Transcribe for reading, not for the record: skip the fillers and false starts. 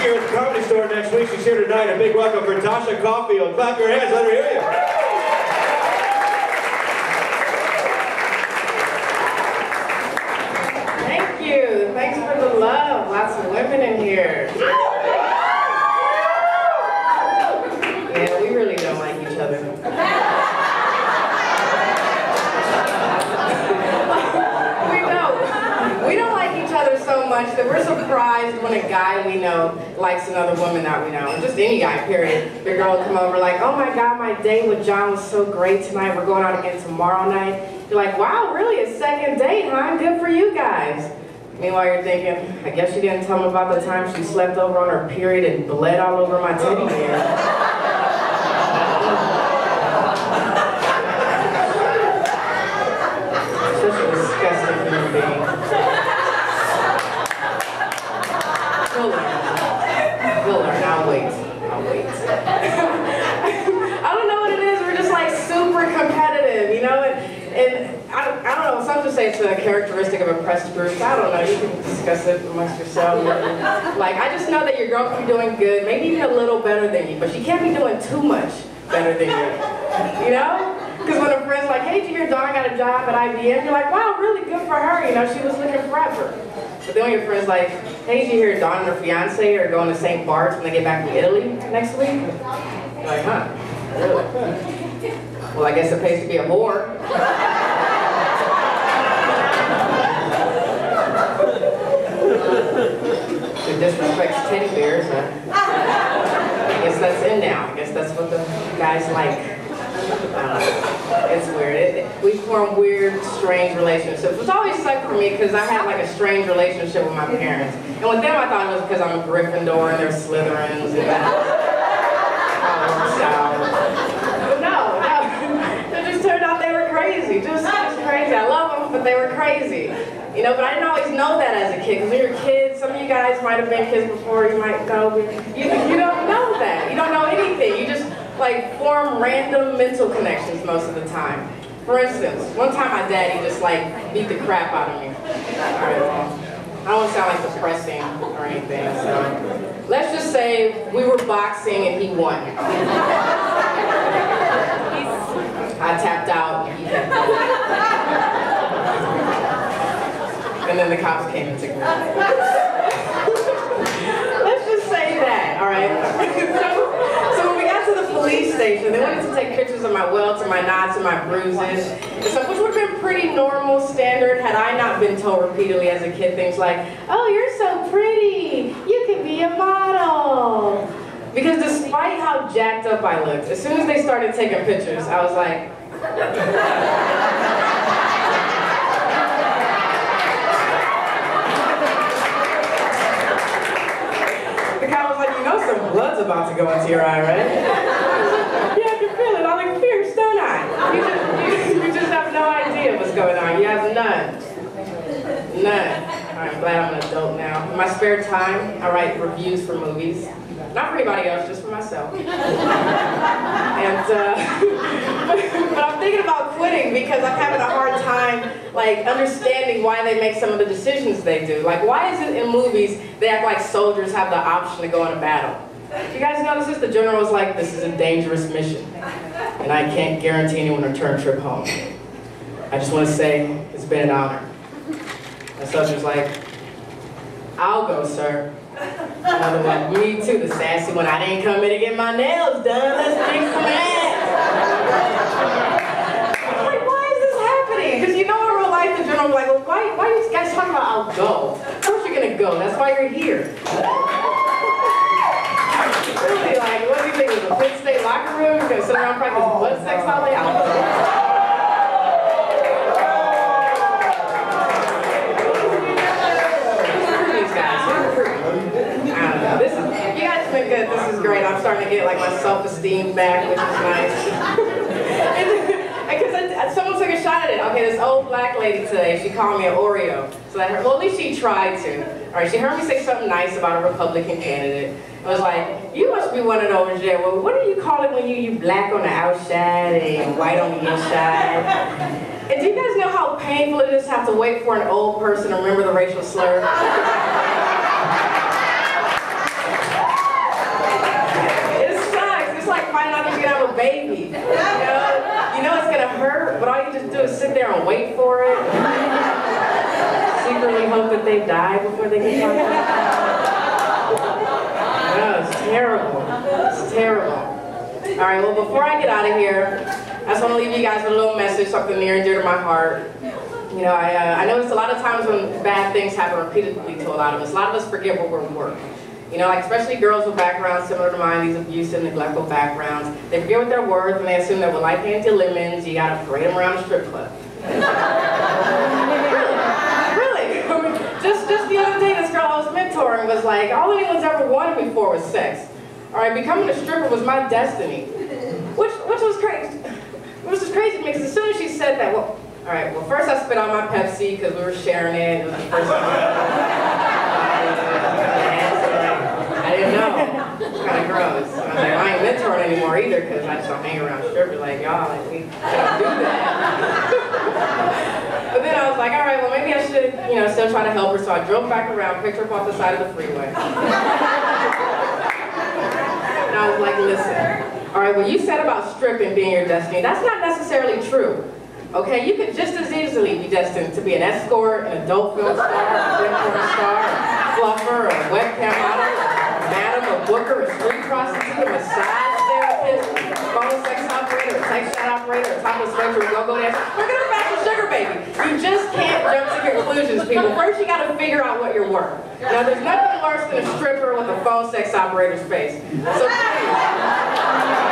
here at the Comedy Store next week. She's here tonight. A big welcome for Tasha Caufield. Clap your hands, let her hear you. Thank you. Thanks for the love. Lots of women in here. Yeah, we really don't like each other. We don't like each other so much that we're surprised when a guy we know likes another woman that we know. Or just any guy, period. The girl will come over like, oh my God, my date with John was so great tonight. We're going out again tomorrow night. You're like, wow, really? A second date, huh? Good for you guys. Meanwhile, you're thinking, I guess she didn't tell me about the time she slept over on her period and bled all over my teddy bear. Such a disgusting human being. We'll learn. I'll wait. I don't know what it is. We're just like super competitive, you know? And I don't know. Some just say it's a characteristic of oppressed groups. I don't know. You can discuss it amongst yourselves. Like, I just know that your girl can be doing good, maybe even a little better than you, but she can't be doing too much better than you. You know? Because when a friend's like, hey, did you hear Dawn got a job at IBM? You're like, wow, really good for her. You know, she was looking forever. But then when your friend's like, hey, did you hear Dawn and her fiance are going to St. Bart's when they get back from Italy next week? You're like, huh? Really? Well, I guess it pays to be a whore. It disrespects teddy bears. I guess that's in now. I guess that's what the guys like. It's weird. We form weird, strange relationships, which always sucked for me because I had like a strange relationship with my parents. And with them I thought it was because I'm a Gryffindor and they're Slytherins and that all works out. But no. It just turned out they were crazy. Just crazy. I love them, but they were crazy. You know, but I didn't always know that as a kid. Because when you're a kid, some of you guys might have been kids before, you might go, but you don't know that. You don't know anything. You just like form random mental connections most of the time. For instance, one time my daddy just like beat the crap out of me. Alright, well, I don't want to sound like depressing or anything, so let's just say we were boxing and he won. I tapped out and he hit me. And then the cops came and took me. Let's just say that, alright? So when we got to the police station, they wanted to take pictures of my welts and my knots and my bruises, and stuff, which would have been pretty normal, standard, had I not been told repeatedly as a kid things like, oh, you're so pretty, you could be a model. Because despite how jacked up I looked, as soon as they started taking pictures, I was like, the cop was like, you know some blood's about to go into your eye, right? Yeah, I can feel it. I'm like, fierce, don't I? You just have no idea what's going on. You have none. None. I'm glad I'm an adult now. In my spare time, I write reviews for movies. Not for anybody else, just for myself. And, but I'm thinking about quitting because I'm having a hard time, like, understanding why they make some of the decisions they do. Like, why is it in movies they act like soldiers have the option to go into battle? You guys notice this? The general was like, this is a dangerous mission, and I can't guarantee anyone a return trip home. I just want to say it's been an honor. The soldier's like, I'll go, sir. Another one, me too, the sassy one. I didn't come in to get my nails done. Let's kick some ass. I'm like, why is this happening? Because you know in real life, the general was like, well, why are you guys talking about I'll go? Of course you're going to go. That's why you're here. Really, like, what do you think? It was a Penn State locker room? You're going to sit around and practice butt sex all day? I'll go. Good. This is great. I'm starting to get like my self-esteem back, which is nice. Because someone took a shot at it. Okay, this old black lady today, she called me an Oreo. So that well, at least she tried to. All right, she heard me say something nice about a Republican candidate. I was like, you must be one of those there. Well, what do you call it when you black on the outside and white on the inside? And do you guys know how painful it is to have to wait for an old person to remember the racial slur? baby. You know it's gonna hurt, but all you just do is sit there and wait for it. Secretly hope that they die before they can talk about it. No, it's terrible. It's terrible. All right, well, before I get out of here, I just want to leave you guys with a little message, something near and dear to my heart. You know, I notice a lot of times when bad things happen repeatedly to a lot of us forget what we're worth. You know, like especially girls with backgrounds similar to mine, these abusive, neglectful backgrounds, they forget what they're worth and they assume that with life hands you lemons, you gotta parade them around a strip club. Really? I mean, just the other day, this girl I was mentoring was like, all anyone's ever wanted me for was sex. All right, becoming a stripper was my destiny, which was crazy. Which was crazy because as soon as she said that, well, all right, well, first I spit on my Pepsi because we were sharing it. It was the first time I didn't know. It's kind of gross. I was like, I ain't mentoring anymore either because I just don't hang around strippers like y'all. Like, we don't do that. But then I was like, all right, well, maybe I should, you know, still try to help her. So I drove back around, picked her up off the side of the freeway. And I was like, listen. All right, what you said about stripping being your destiny, that's not necessarily true. Okay, you could just as easily be destined to be an escort, an adult film star, a porn star, a fluffer, a webcam model, a madam, a booker, a street prostitute, a massage therapist, a phone sex operator, a sex chat operator, a topless waitress, a go-go dancer. We're gonna back the sugar baby. You just can't jump to conclusions, people. First, you gotta figure out what you're worth. Now, there's nothing worse than a stripper with a phone sex operator's face. So please.